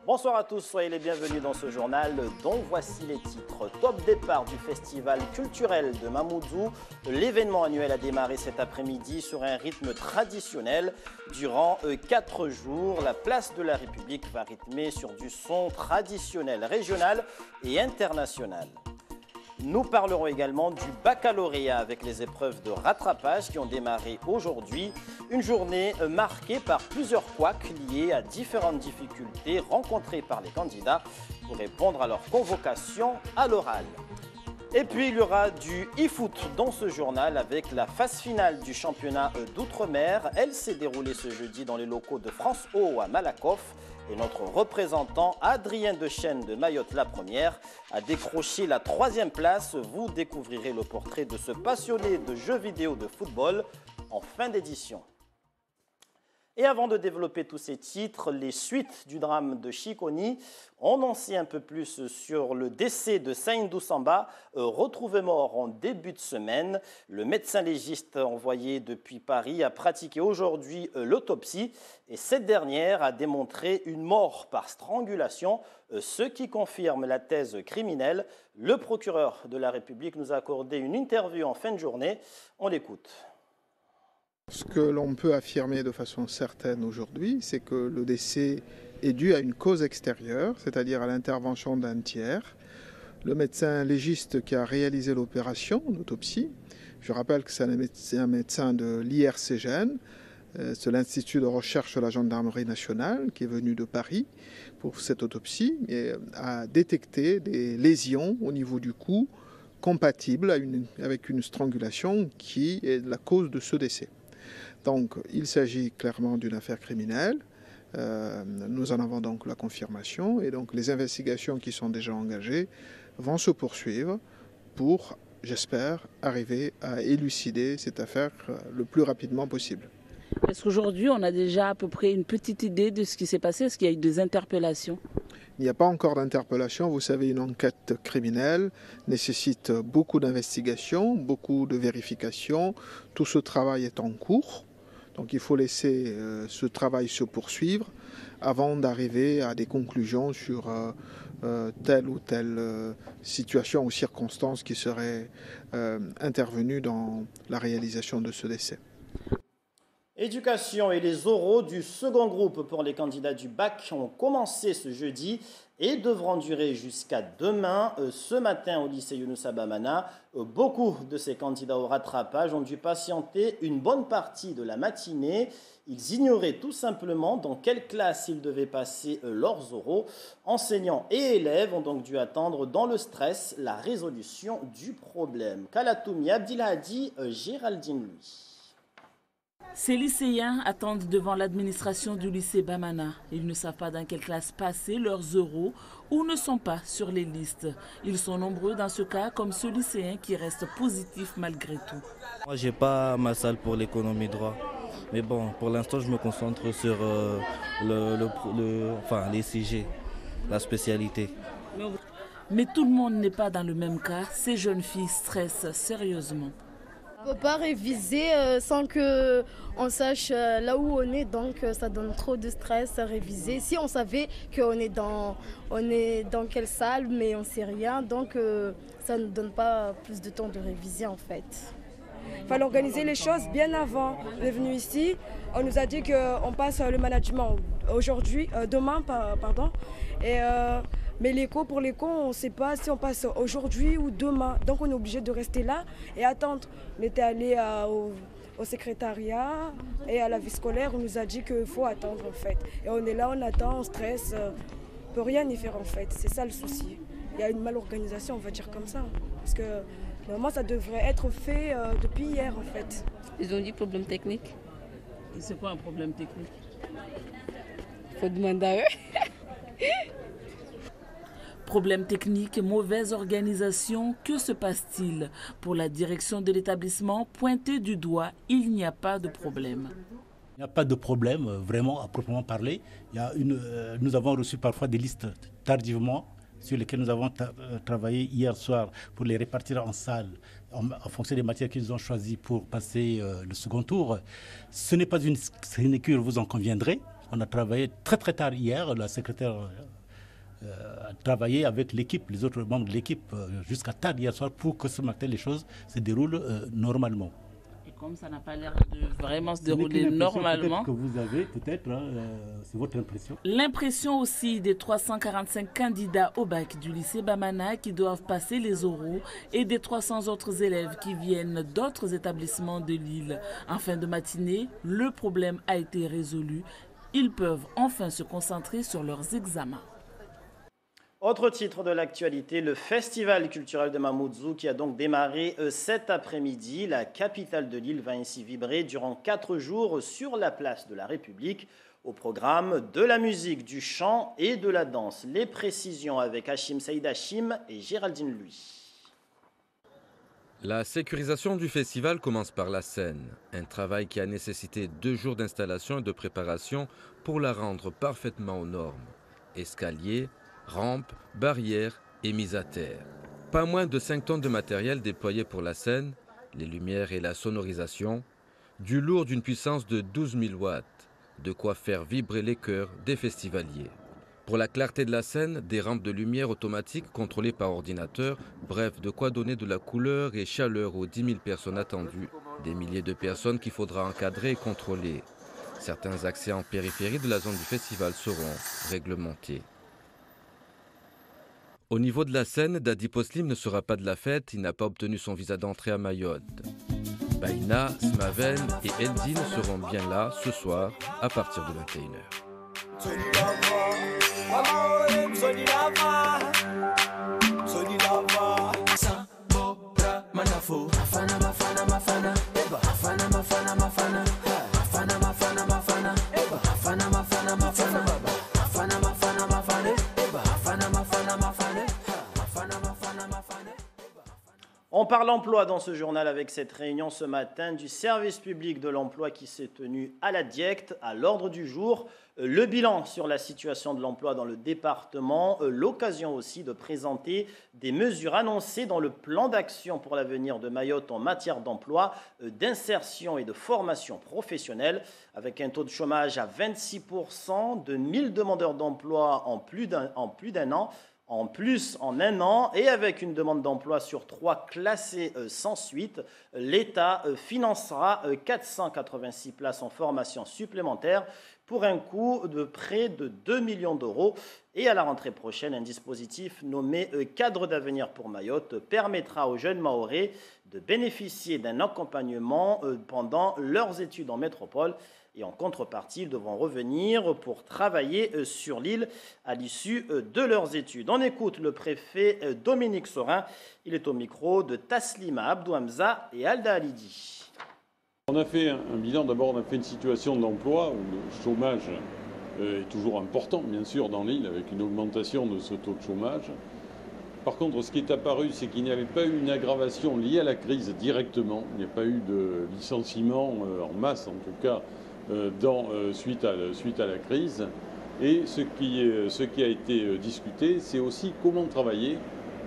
Bonsoir à tous, soyez les bienvenus dans ce journal dont voici les titres. Top départ du festival culturel de Mamoudzou. L'événement annuel a démarré cet après-midi sur un rythme traditionnel. Durant 4 jours, la place de la République va rythmer sur du son traditionnel régional et international. Nous parlerons également du baccalauréat avec les épreuves de rattrapage qui ont démarré aujourd'hui. Une journée marquée par plusieurs couacs liés à différentes difficultés rencontrées par les candidats pour répondre à leur convocation à l'oral. Et puis il y aura du e-foot dans ce journal avec la phase finale du championnat d'outre-mer. Elle s'est déroulée ce jeudi dans les locaux de France O à Malakoff. Et notre représentant Adrien Dechaine de Mayotte la Première a décroché la 3e place. Vous découvrirez le portrait de ce passionné de jeux vidéo de football en fin d'édition. Et avant de développer tous ces titres, les suites du drame de Chikoni, on en sait un peu plus sur le décès de Saïndou Samba, retrouvé mort en début de semaine. Le médecin légiste envoyé depuis Paris a pratiqué aujourd'hui l'autopsie et cette dernière a démontré une mort par strangulation, ce qui confirme la thèse criminelle. Le procureur de la République nous a accordé une interview en fin de journée. On l'écoute. Ce que l'on peut affirmer de façon certaine aujourd'hui, c'est que le décès est dû à une cause extérieure, c'est-à-dire à l'intervention d'un tiers. Le médecin légiste qui a réalisé l'opération, l'autopsie, je rappelle que c'est un médecin de l'IRCGN, c'est l'Institut de recherche de la gendarmerie nationale qui est venu de Paris pour cette autopsie et a détecté des lésions au niveau du cou compatibles avec une strangulation qui est la cause de ce décès. Donc, il s'agit clairement d'une affaire criminelle. Nous en avons donc la confirmation et donc les investigations qui sont déjà engagées vont se poursuivre pour, j'espère, arriver à élucider cette affaire le plus rapidement possible. Est-ce qu'aujourd'hui, on a déjà à peu près une petite idée de ce qui s'est passé? Est-ce qu'il y a eu des interpellations? Il n'y a pas encore d'interpellation. Vous savez, une enquête criminelle nécessite beaucoup d'investigations, beaucoup de vérifications. Tout ce travail est en cours. Donc il faut laisser ce travail se poursuivre avant d'arriver à des conclusions sur telle ou telle situation ou circonstance qui serait intervenue dans la réalisation de ce décès. Éducation et les oraux du second groupe pour les candidats du bac ont commencé ce jeudi et devront durer jusqu'à demain. Ce matin au lycée Younoussa Bamana, beaucoup de ces candidats au rattrapage ont dû patienter une bonne partie de la matinée. Ils ignoraient tout simplement dans quelle classe ils devaient passer leurs oraux. Enseignants et élèves ont donc dû attendre dans le stress la résolution du problème. Kalatoumi Abdilhadi, Géraldine lui. Ces lycéens attendent devant l'administration du lycée Bamana. Ils ne savent pas dans quelle classe passer leurs oraux ou ne sont pas sur les listes. Ils sont nombreux dans ce cas, comme ce lycéen qui reste positif malgré tout. Moi, je n'ai pas ma salle pour l'économie droit. Mais bon, pour l'instant, je me concentre sur les CG, la spécialité. Mais tout le monde n'est pas dans le même cas. Ces jeunes filles stressent sérieusement. On ne peut pas réviser sans qu'on sache là où on est, donc ça donne trop de stress à réviser. Si on savait qu'on est dans quelle salle, mais on ne sait rien, donc ça ne donne pas plus de temps de réviser en fait. Il fallait organiser les choses bien avant. On est venu ici, on nous a dit qu'on passe le management demain. Mais pour l'écho, on ne sait pas si on passe aujourd'hui ou demain. Donc on est obligé de rester là et attendre. On était allé au secrétariat et à la vie scolaire, on nous a dit qu'il faut attendre en fait. Et on est là, on attend, on stresse, on ne peut rien y faire en fait. C'est ça le souci. Il y a une malorganisation, on va dire comme ça. Parce que normalement ça devrait être fait depuis hier en fait. Ils ont dit problème technique. Et c'est quoi un problème technique? Il faut demander à eux. Problème technique, mauvaise organisation, que se passe-t-il? Pour la direction de l'établissement, pointé du doigt, il n'y a pas de problème. Il n'y a pas de problème, vraiment, à proprement parler. Nous avons reçu parfois des listes tardivement sur lesquelles nous avons travaillé hier soir pour les répartir en salle en fonction des matières qu'ils ont choisies pour passer le second tour. Ce n'est pas une sinécure, vous en conviendrez. On a travaillé très très tard hier, la secrétaire travaillé avec l'équipe, les autres membres de l'équipe, jusqu'à tard hier soir pour que ce matin les choses se déroulent normalement. Et comme ça n'a pas l'air de vraiment se dérouler normalement. Que vous avez, peut-être, c'est votre impression. L'impression aussi des 345 candidats au bac du lycée Bamana qui doivent passer les oraux et des 300 autres élèves qui viennent d'autres établissements de l'île. En fin de matinée, le problème a été résolu. Ils peuvent enfin se concentrer sur leurs examens. Autre titre de l'actualité, le festival culturel de Mamoudzou qui a donc démarré cet après-midi. La capitale de l'île va ainsi vibrer durant 4 jours sur la place de la République. Au programme de la musique, du chant et de la danse. Les précisions avec Hachim Saïd Hachim et Géraldine Louis. La sécurisation du festival commence par la scène, un travail qui a nécessité 2 jours d'installation et de préparation pour la rendre parfaitement aux normes. Escaliers, rampes, barrières et mise à terre. Pas moins de 5 tonnes de matériel déployé pour la scène, les lumières et la sonorisation, du lourd d'une puissance de 12 000 watts, de quoi faire vibrer les cœurs des festivaliers. Pour la clarté de la scène, des rampes de lumière automatiques contrôlées par ordinateur, bref, de quoi donner de la couleur et chaleur aux 10 000 personnes attendues, des milliers de personnes qu'il faudra encadrer et contrôler. Certains accès en périphérie de la zone du festival seront réglementés. Au niveau de la scène, Dadi Poslim ne sera pas de la fête, il n'a pas obtenu son visa d'entrée à Mayotte. Baïna, Smaven et Eldine seront bien là ce soir à partir de 21h. On parle emploi dans ce journal avec cette réunion ce matin du service public de l'emploi qui s'est tenu à la Diecte. À l'ordre du jour, le bilan sur la situation de l'emploi dans le département, l'occasion aussi de présenter des mesures annoncées dans le plan d'action pour l'avenir de Mayotte en matière d'emploi, d'insertion et de formation professionnelle, avec un taux de chômage à 26%, de 1000 demandeurs d'emploi en plus d'un an. En plus, en un an, et avec une demande d'emploi sur 3 classée sans suite, l'État financera 486 places en formation supplémentaire pour un coût de près de 2 millions d'euros. Et à la rentrée prochaine, un dispositif nommé Cadre d'avenir pour Mayotte permettra aux jeunes Mahorais de bénéficier d'un accompagnement pendant leurs études en métropole. Et en contrepartie, ils devront revenir pour travailler sur l'île à l'issue de leurs études. On écoute le préfet Dominique Sorin. Il est au micro de Taslima Abdou Hamza et Alda Alidi. On a fait un bilan. D'abord, on a fait une situation de l'emploi où le chômage est toujours important, bien sûr, dans l'île, avec une augmentation de ce taux de chômage. Par contre, ce qui est apparu, c'est qu'il n'y avait pas eu une aggravation liée à la crise directement. Il n'y a pas eu de licenciement en masse, en tout cas, suite à la crise. Et ce qui a été discuté, c'est aussi comment travailler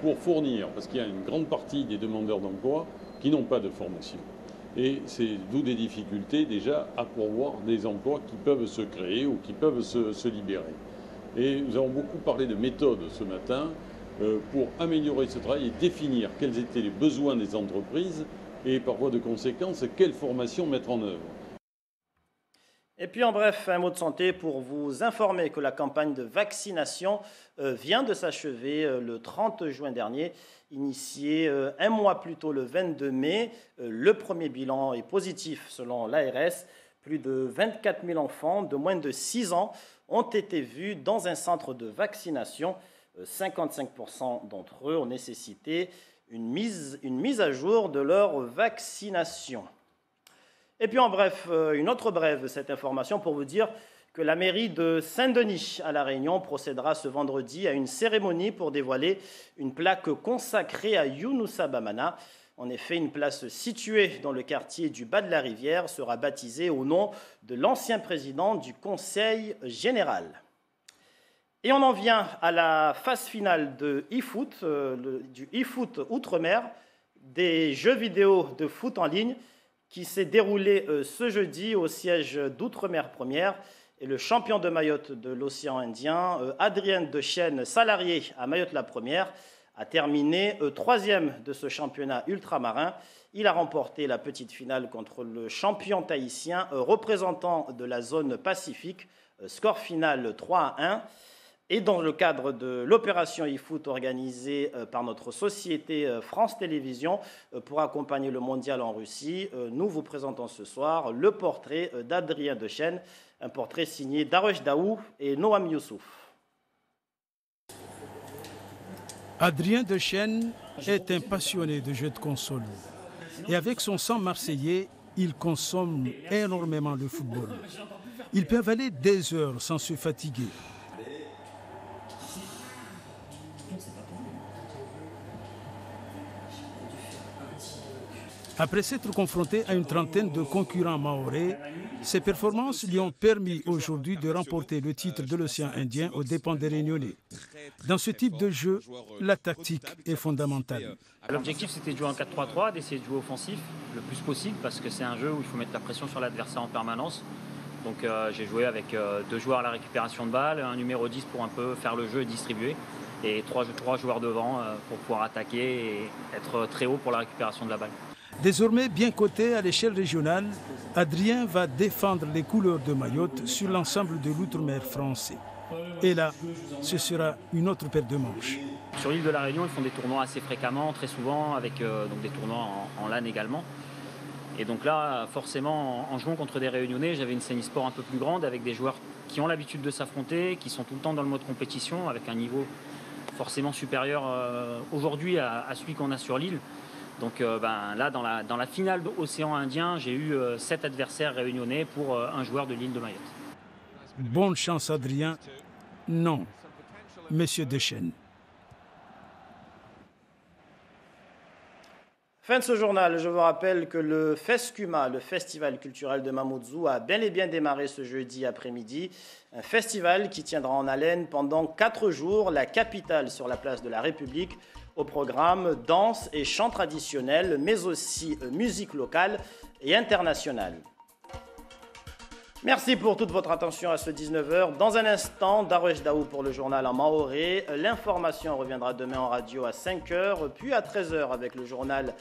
pour fournir, parce qu'il y a une grande partie des demandeurs d'emploi qui n'ont pas de formation. Et c'est d'où des difficultés déjà à pourvoir des emplois qui peuvent se créer ou qui peuvent se libérer. Et nous avons beaucoup parlé de méthodes ce matin pour améliorer ce travail et définir quels étaient les besoins des entreprises et par voie de conséquence, quelle formation mettre en œuvre. Et puis en bref, un mot de santé pour vous informer que la campagne de vaccination vient de s'achever le 30 juin dernier, initiée un mois plus tôt le 22 mai. Le premier bilan est positif selon l'ARS. Plus de 24 000 enfants de moins de 6 ans ont été vus dans un centre de vaccination. 55% d'entre eux ont nécessité une mise à jour de leur vaccination. Et puis en bref, une autre brève de cette information pour vous dire que la mairie de Saint-Denis à La Réunion procédera ce vendredi à une cérémonie pour dévoiler une plaque consacrée à Younoussa Bamana. En effet, une place située dans le quartier du Bas de la Rivière sera baptisée au nom de l'ancien président du Conseil général. Et on en vient à la phase finale de eFoot, du eFoot Outre-mer, des jeux vidéo de foot en ligne qui s'est déroulé ce jeudi au siège d'Outre-mer Première. Et le champion de Mayotte de l'océan Indien, Adrien Dechêne, salarié à Mayotte la Première, a terminé troisième de ce championnat ultramarin. Il a remporté la petite finale contre le champion tahitien représentant de la zone Pacifique, score final 3-1. Et dans le cadre de l'opération eFoot organisée par notre société France Télévisions pour accompagner le mondial en Russie, nous vous présentons ce soir le portrait d'Adrien Dechêne, un portrait signé Daresh Daou et Noam Youssouf. Adrien Dechêne est un passionné de jeux de console. Et avec son sang marseillais, il consomme énormément le football. Il peut avaler des heures sans se fatiguer. Après s'être confronté à une trentaine de concurrents mahorais, ses performances lui ont permis aujourd'hui de remporter le titre de l'océan Indien aux dépens des Réunionnais. Dans ce type de jeu, la tactique est fondamentale. L'objectif, c'était de jouer en 4-3-3, d'essayer de jouer offensif le plus possible, parce que c'est un jeu où il faut mettre la pression sur l'adversaire en permanence. Donc j'ai joué avec 2 joueurs à la récupération de balles, un numéro 10 pour un peu faire le jeu et distribuer, et 3 joueurs devant pour pouvoir attaquer et être très haut pour la récupération de la balle. Désormais bien coté à l'échelle régionale, Adrien va défendre les couleurs de Mayotte sur l'ensemble de l'outre-mer français. Et là, ce sera une autre paire de manches. Sur l'île de la Réunion, ils font des tournois assez fréquemment, très souvent, avec donc des tournois en LAN également. Et donc là, forcément, en jouant contre des Réunionnais, j'avais une scène e-sport un peu plus grande, avec des joueurs qui ont l'habitude de s'affronter, qui sont tout le temps dans le mode compétition, avec un niveau forcément supérieur aujourd'hui à celui qu'on a sur l'île. Donc là, dans la finale d'Océan Indien, j'ai eu 7 adversaires réunionnais pour un joueur de l'île de Mayotte. Bonne chance, Adrien. Non, Monsieur Dechêne. Fin de ce journal, je vous rappelle que le FESCUMA, le Festival culturel de Mamoudzou, a bel et bien démarré ce jeudi après-midi. Un festival qui tiendra en haleine pendant 4 jours la capitale sur la place de la République. Au programme danse et chants traditionnels, mais aussi musique locale et internationale. Merci pour toute votre attention à ce 19h. Dans un instant, Daresh Daou pour le journal en maoré. L'information reviendra demain en radio à 5h, puis à 13h avec le journal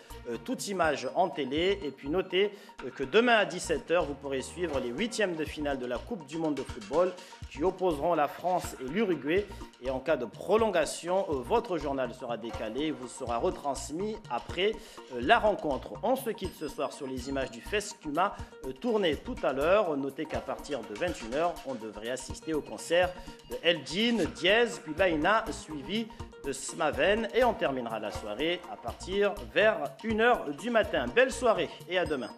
Toute Image en télé. Et puis notez que demain à 17h, vous pourrez suivre les 8e de finale de la Coupe du Monde de football qui opposeront la France et l'Uruguay. Et en cas de prolongation, votre journal sera décalé et vous sera retransmis après la rencontre. On se quitte ce soir sur les images du FESCUMA tournées tout à l'heure. Notez qu'à partir de 21h, on devrait assister au concert de Eldin, Diez, puis Baïna, suivi de Smaven. Et on terminera la soirée à partir vers 1h du matin. Belle soirée et à demain.